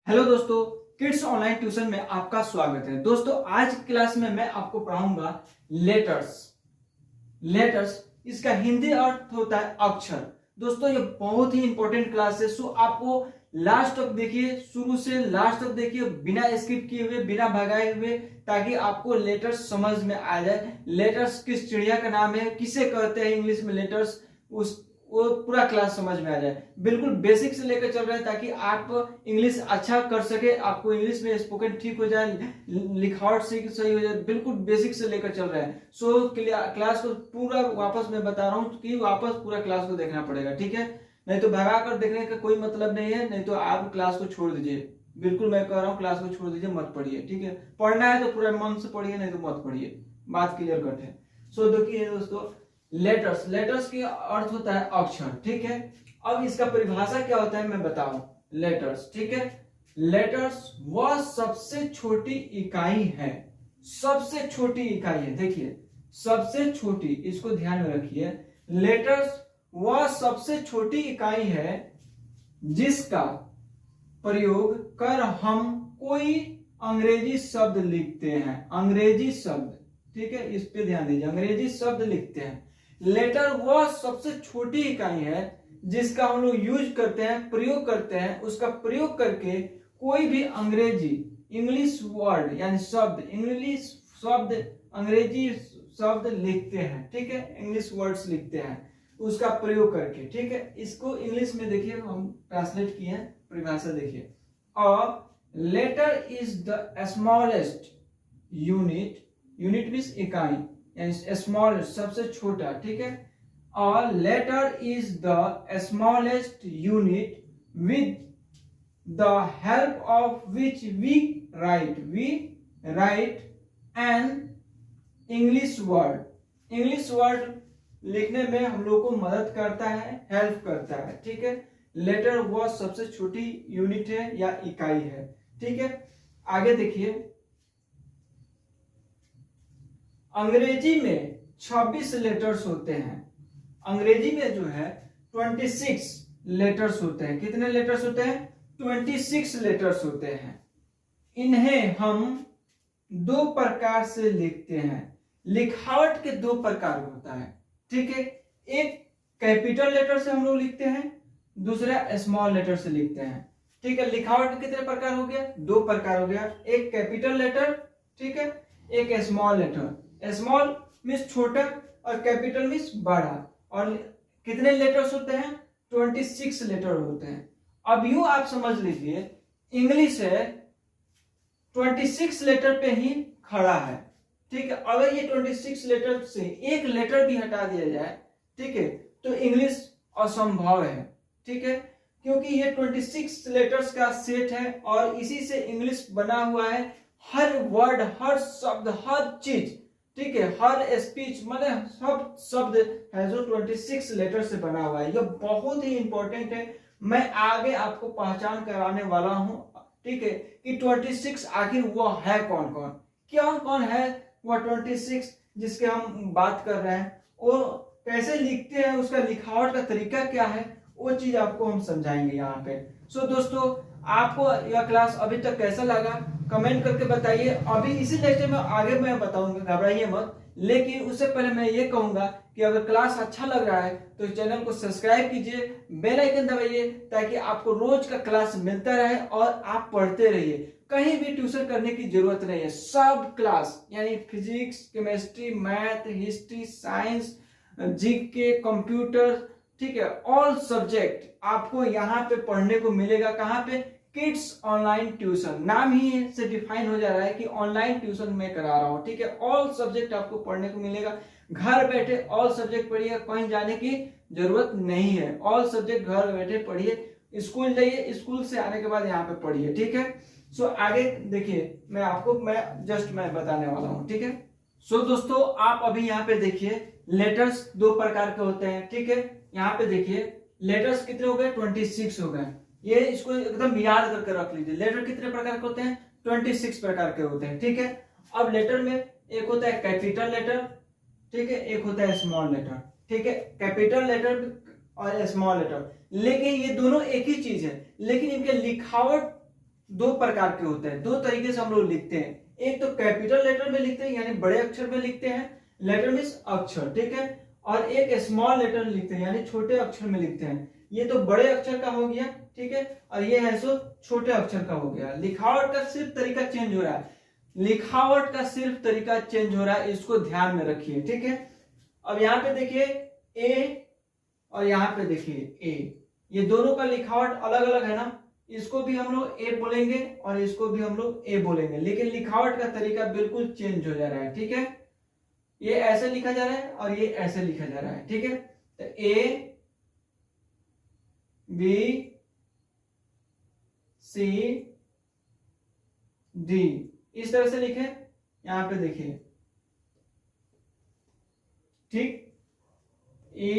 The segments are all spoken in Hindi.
हेलो दोस्तों, किड्स ऑनलाइन ट्यूशन में आपका स्वागत है। दोस्तों, आज की क्लास में मैं आपको पढ़ाऊंगा लेटर्स। लेटर्स इसका हिंदी अर्थ होता है अक्षर। दोस्तों, ये बहुत ही इंपॉर्टेंट क्लास है, सो आपको लास्ट तक देखिए, शुरू से लास्ट तक देखिए, बिना स्किप किए हुए, बिना भगाए हुए, ताकि आपको लेटर्स समझ में आ जाए। लेटर्स किस चिड़िया का नाम है, किसे कहते हैं इंग्लिश में लेटर्स, उस वो पूरा क्लास समझ में आ जाए। बिल्कुल बेसिक से लेकर चल रहे हैं ताकि आप इंग्लिश अच्छा कर सके, आपको इंग्लिश में स्पोकन ठीक हो जाए, लिखावट सही हो जाए। बिल्कुल बेसिक से लेकर चल रहे हैं। सो क्लास को पूरा वापस मैं बता रहा हूँ कि वापस पूरा क्लास को देखना पड़ेगा, ठीक है। नहीं तो भगा कर देखने का कोई मतलब नहीं है, नहीं तो आप क्लास को छोड़ दीजिए। बिल्कुल मैं कह रहा हूँ, क्लास को छोड़ दीजिए, मत पढ़िए, ठीक है। पढ़ना है तो पूरा मन से पढ़िए, नहीं तो मत पढ़िए। बात क्लियर कट है। सो देखिए दोस्तों, लेटर्स की अर्थ होता है अक्षर, ठीक है। अब इसका परिभाषा क्या होता है मैं बताऊं। लेटर्स, ठीक है। लेटर्स वह सबसे छोटी इकाई है, सबसे छोटी इकाई है। देखिए, सबसे छोटी, इसको ध्यान में रखिए। लेटर्स वह सबसे छोटी इकाई है जिसका प्रयोग कर हम कोई अंग्रेजी शब्द लिखते हैं। अंग्रेजी शब्द, ठीक है, इस पे ध्यान दीजिए। अंग्रेजी शब्द लिखते हैं। लेटर वह सबसे छोटी इकाई है जिसका हम लोग यूज करते हैं, प्रयोग करते हैं। उसका प्रयोग करके कोई भी अंग्रेजी, इंग्लिश वर्ड यानी शब्द, इंग्लिश शब्द, अंग्रेजी शब्द लिखते हैं, ठीक है। इंग्लिश वर्ड्स लिखते हैं उसका प्रयोग करके, ठीक है। इसको इंग्लिश में देखिए, हम ट्रांसलेट किए हैं, परिभाषा देखिए। A letter is the smallest unit, unit means इकाई, स्मॉल सबसे छोटा, ठीक है। और letter is the smallest unit with the help of which we write an English word. English word लिखने में हम लोग को मदद करता है, हेल्प करता है, ठीक है। लेटर वह सबसे छोटी यूनिट है या इकाई है, ठीक है। आगे देखिए, अंग्रेजी में 26 लेटर्स होते हैं। अंग्रेजी में जो है 26 लेटर्स होते हैं। कितने लेटर्स होते हैं? 26 लेटर्स होते हैं। इन्हें हम दो प्रकार से लिखते हैं। लिखावट के दो प्रकार होता है, ठीक है। एक कैपिटल लेटर से हम लोग लिखते हैं, दूसरा स्मॉल लेटर से लिखते हैं, ठीक है। लिखावट के कितने प्रकार हो गया? दो प्रकार हो गया। एक कैपिटल लेटर, ठीक है, एक स्मॉल लेटर। स्मॉल मीन्स छोटा और कैपिटल मीन्स बड़ा। और कितने लेटर्स होते हैं? 26 लेटर होते हैं। अब यूं आप समझ लीजिए, इंग्लिश है 26 लेटर पे ही खड़ा है, ठीक है। अगर ये 26 लेटर से एक लेटर भी हटा दिया जाए, ठीक है, तो इंग्लिश असंभव है, ठीक है। क्योंकि ये 26 लेटर्स का सेट है और इसी से इंग्लिश बना हुआ है। हर वर्ड, हर शब्द, हर चीज, ठीक है, हर स्पीच, मतलब सब शब्द है जो 26 लेटर से बना हुआ है। यह बहुत ही इंपॉर्टेंट है। मैं आगे आपको पहचान कराने वाला हूं, ठीक है, कि 26 आखिर वो है कौन कौन, क्या कौन है वह 26 जिसके हम बात कर रहे हैं। वो कैसे लिखते हैं, उसका लिखावट का तरीका क्या है, वो चीज आपको हम समझाएंगे यहाँ पे। सो दोस्तों, आपको यह क्लास अभी तक कैसा लगा कमेंट करके बताइए। अभी इसी लेक्चर में आगे मैं बताऊंगा, घबराइए मत। लेकिन उससे पहले मैं ये कहूंगा कि अगर क्लास अच्छा लग रहा है तो चैनल को सब्सक्राइब कीजिए, बेल आइकन दबाइए, ताकि आपको रोज का क्लास मिलता रहे और आप पढ़ते रहिए। कहीं भी ट्यूशन करने की जरूरत नहीं है। सब क्लास यानी physics, chemistry, math, history, science, GK, computer, ठीक है, ऑल सब्जेक्ट आपको यहाँ पे पढ़ने को मिलेगा। कहाँ पे? Kids online tuition. नाम ही से डिफाइन हो जा रहा है कि ऑनलाइन ट्यूशन मैं करा रहा हूँ, ठीक है। ऑल सब्जेक्ट आपको पढ़ने को मिलेगा। घर बैठे ऑल सब्जेक्ट पढ़िए, कहीं जाने की जरूरत नहीं है। ऑल सब्जेक्ट घर बैठे पढ़िए। स्कूल जाइए, स्कूल से आने के बाद यहाँ पे पढ़िए, ठीक है। सो आगे देखिए, मैं जस्ट बताने वाला हूँ, ठीक है। सो दोस्तों, आप अभी यहाँ पे देखिए, लेटर्स दो प्रकार के होते हैं, ठीक है। यहाँ पे देखिए, लेटर्स कितने हो गए? 26 हो गए। ये इसको एकदम याद करके रख लीजिए। लेटर कितने प्रकार के होते हैं? 26 प्रकार के होते हैं, ठीक है। अब लेटर में एक होता है कैपिटल लेटर, ठीक है, एक होता है स्मॉल लेटर, ठीक है। कैपिटल लेटर और स्मॉल लेटर, लेकिन ये दोनों एक ही चीज है, लेकिन इनके लिखावट दो प्रकार के होते हैं, दो तरीके से हम लोग लिखते हैं। एक तो कैपिटल लेटर में लिखते हैं यानी बड़े अक्षर में लिखते हैं, लेटर मीन्स अक्षर, ठीक है। और एक स्मॉल लेटर लिखते हैं यानी छोटे अक्षर में लिखते हैं। ये तो बड़े अक्षर का हो गया, ठीक है, और ये है सो छोटे अक्षर का हो गया। लिखावट का सिर्फ तरीका चेंज हो रहा है, लिखावट का सिर्फ तरीका चेंज हो रहा है, इसको ध्यान में रखिए, ठीक है। अब यहाँ पे देखिए ए और यहाँ पे देखिए ए, ये दोनों का लिखावट अलग अलग है ना। इसको भी हम लोग ए बोलेंगे और इसको भी हम लोग ए बोलेंगे, लेकिन लिखावट का तरीका बिल्कुल चेंज हो जा रहा है, ठीक है। ये ऐसे लिखा जा रहा है और ये ऐसे लिखा जा रहा है, ठीक है। तो ए बी सी डी इस तरह से लिखे, यहां पे देखिए, ठीक। ई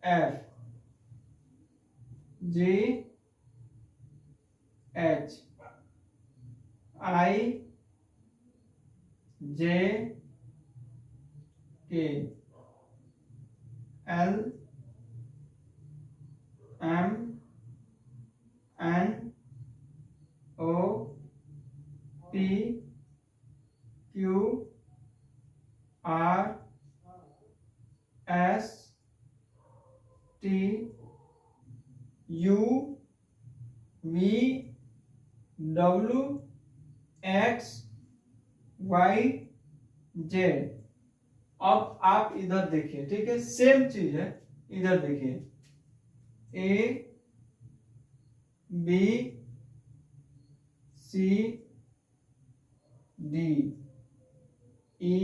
F G H I J K L M N O P Q R S T U V W X Y Z. अब आप इधर देखिए, ठीक है, सेम चीज है। इधर देखिए A B C D E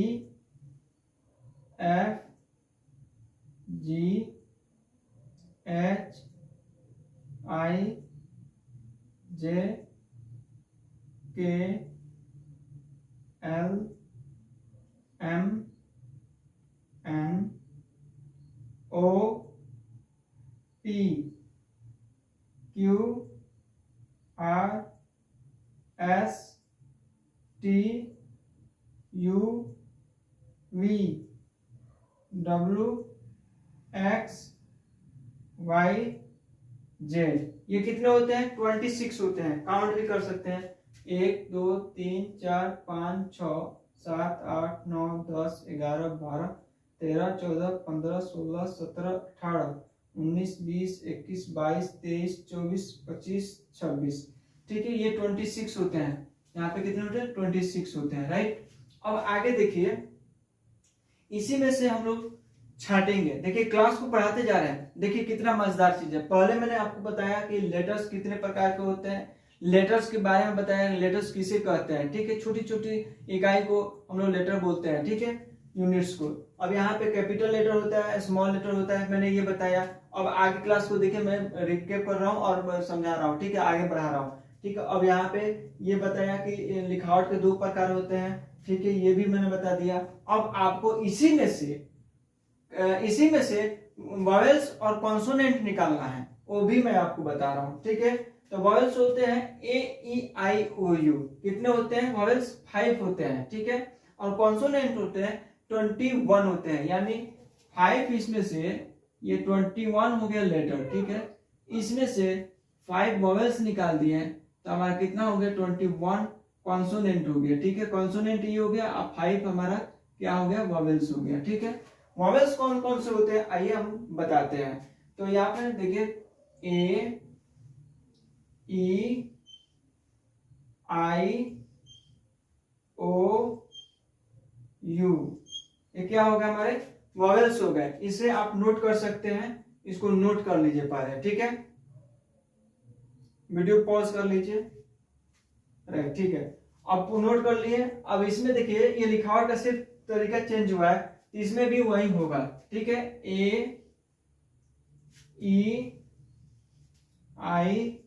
F G H I J K L M N O P Q R S T U V W X Y Z. ये कितने होते हैं? 26 होते हैं। काउंट भी कर सकते हैं, 1 2 3 4 5 6 7 8 9 10 11 12 13 14 15 16 17 18 19 20 21 22 23 24 25 26, ठीक है। ये 26 होते हैं। यहाँ पे कितने होते हैं? 26 होते हैं, राइट। अब आगे देखिए, इसी में से हम लोग छाटेंगे। देखिए क्लास को पढ़ाते जा रहे हैं, देखिए कितना मजेदार चीज है। पहले मैंने आपको बताया कि लेटर्स कितने प्रकार के होते हैं, लेटर्स के बारे में बताया, लेटर्स किसे कहते हैं, ठीक है। छोटी छोटी इकाई को हम लोग लेटर बोलते हैं, ठीक है, यूनिट्स को। अब यहाँ पे कैपिटल लेटर होता है, स्मॉल लेटर होता है, मैंने ये बताया। अब आगे क्लास को देखिए, मैं रिकैप कर रहा हूँ और समझा रहा हूँ, ठीक है, आगे बढ़ा रहा हूँ, ठीक है। अब यहाँ पे ये बताया कि लिखावट के 2 प्रकार होते हैं, ठीक है, ये भी मैंने बता दिया। अब आपको इसी में से वॉवेल्स और कॉन्सोनेंट निकालना है, वो भी मैं आपको बता रहा हूँ, ठीक है। तो वॉवेल्स होते हैं ए ई आई ओ यू, कितने होते हैं? वॉवेल्स 5 होते हैं, ठीक है। और कॉन्सोनेंट होते हैं 21 होते हैं, यानी 5 इसमें से ये 21 हो गया लेटर, ठीक है। इसमें से 5 वॉवेल्स निकाल दिए तो हमारा कितना हो गया? 21 कॉन्सोनेंट हो गया, ठीक है। कॉन्सोनेंट ये हो गया, अब 5 हमारा क्या हो गया? वॉवेल्स हो गया, ठीक है। वॉवेल्स कौन कौन से होते हैं आइए हम बताते हैं। तो यहाँ पे देखिए ए ई आई ओ यू, ये क्या हो गया? हमारे वॉवेल्स हो गए। इसे आप नोट कर सकते हैं, इसको नोट कर लीजिए पहले, ठीक है। वीडियो पॉज कर लीजिए, राइट, ठीक है। अब नोट कर लिए। अब इसमें देखिए ये लिखावट का सिर्फ तरीका चेंज हुआ है, इसमें भी वही होगा, ठीक है। ए ई आई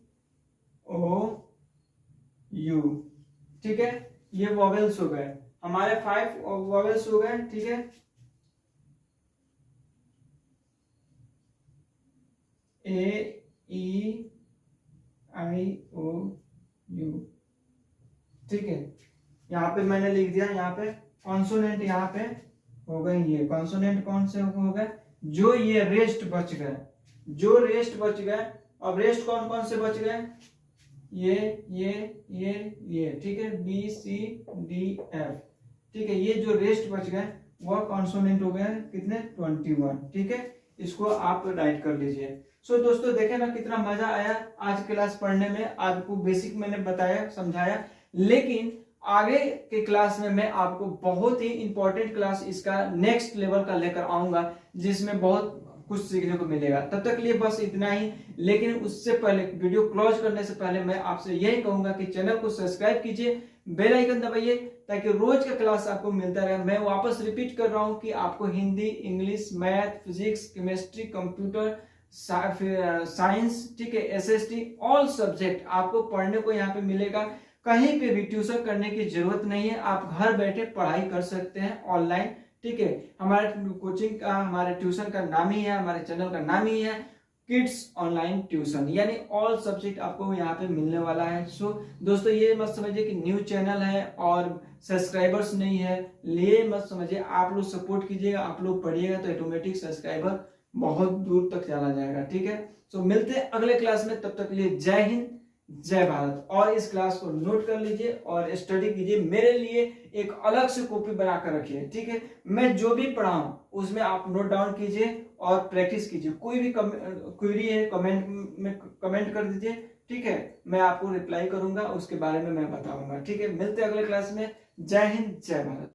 ओ यू, ठीक है। ये वॉवेल्स हो गए हमारे, 5 वॉवेल्स हो गए, ठीक है। ए ई आई ओ यू, ठीक है। यहाँ पे मैंने लिख दिया। यहाँ पे कॉन्सोनेंट यहाँ पे हो गए, ये कॉन्सोनेंट कौन से हो गए? जो ये रेस्ट बच गए, जो रेस्ट बच गए। अब रेस्ट कौन कौन से बच गए? ये ठीक है, बी सी डी एफ, ठीक है। ये जो रेस्ट बच गए वह कॉन्सोनेंट हो गए कितने 21, ठीक है। इसको आप राइट कर लीजिए। सो दोस्तों देखे ना कितना मजा आया आज क्लास पढ़ने में, आपको बेसिक मैंने बताया समझाया, लेकिन आगे के क्लास में मैं आपको बहुत ही इंपॉर्टेंट क्लास इसका नेक्स्ट लेवल का लेकर आऊंगा, जिसमें बहुत कुछ सीखने को मिलेगा। तब तक लिए बस इतना ही, लेकिन उससे पहले वीडियो क्लोज करने से पहले मैं आपसे यही कहूंगा कि चैनल को सब्सक्राइब कीजिए, बेल आइकन दबाइए, ताकि रोज का क्लास आपको मिलता रहे। मैं वापस रिपीट कर रहा हूं कि आपको Hindi, English, math, physics, chemistry, computer science, ठीक है, एसएसटी, ऑल सब्जेक्ट आपको पढ़ने को यहाँ पे मिलेगा। कहीं पे भी ट्यूशन करने की जरूरत नहीं है, आप घर बैठे पढ़ाई कर सकते हैं ऑनलाइन, ठीक है। हमारे कोचिंग का, हमारे ट्यूशन का नाम ही है, हमारे चैनल का नाम ही है किड्स ऑनलाइन ट्यूशन, यानी ऑल सब्जेक्ट आपको यहाँ पे मिलने वाला है। सो दोस्तों ये मत समझिए कि न्यू चैनल है और सब्सक्राइबर्स नहीं है, ये मत समझिए। आप लोग सपोर्ट कीजिएगा, आप लोग पढ़िएगा तो ऑटोमेटिक सब्सक्राइबर बहुत दूर तक चला जाएगा, ठीक है। सो मिलते हैं अगले क्लास में, तब तक के लिए जय हिंद, जय भारत। और इस क्लास को नोट कर लीजिए और स्टडी कीजिए, मेरे लिए एक अलग से कॉपी बनाकर रखिए, ठीक है। मैं जो भी पढ़ाऊं उसमें आप नोट डाउन कीजिए और प्रैक्टिस कीजिए। कोई भी क्वेरी है कमेंट में कमेंट कर दीजिए, ठीक है, मैं आपको रिप्लाई करूंगा, उसके बारे में मैं बताऊंगा, ठीक है। मिलते हैं अगले क्लास में। जय हिंद, जय भारत।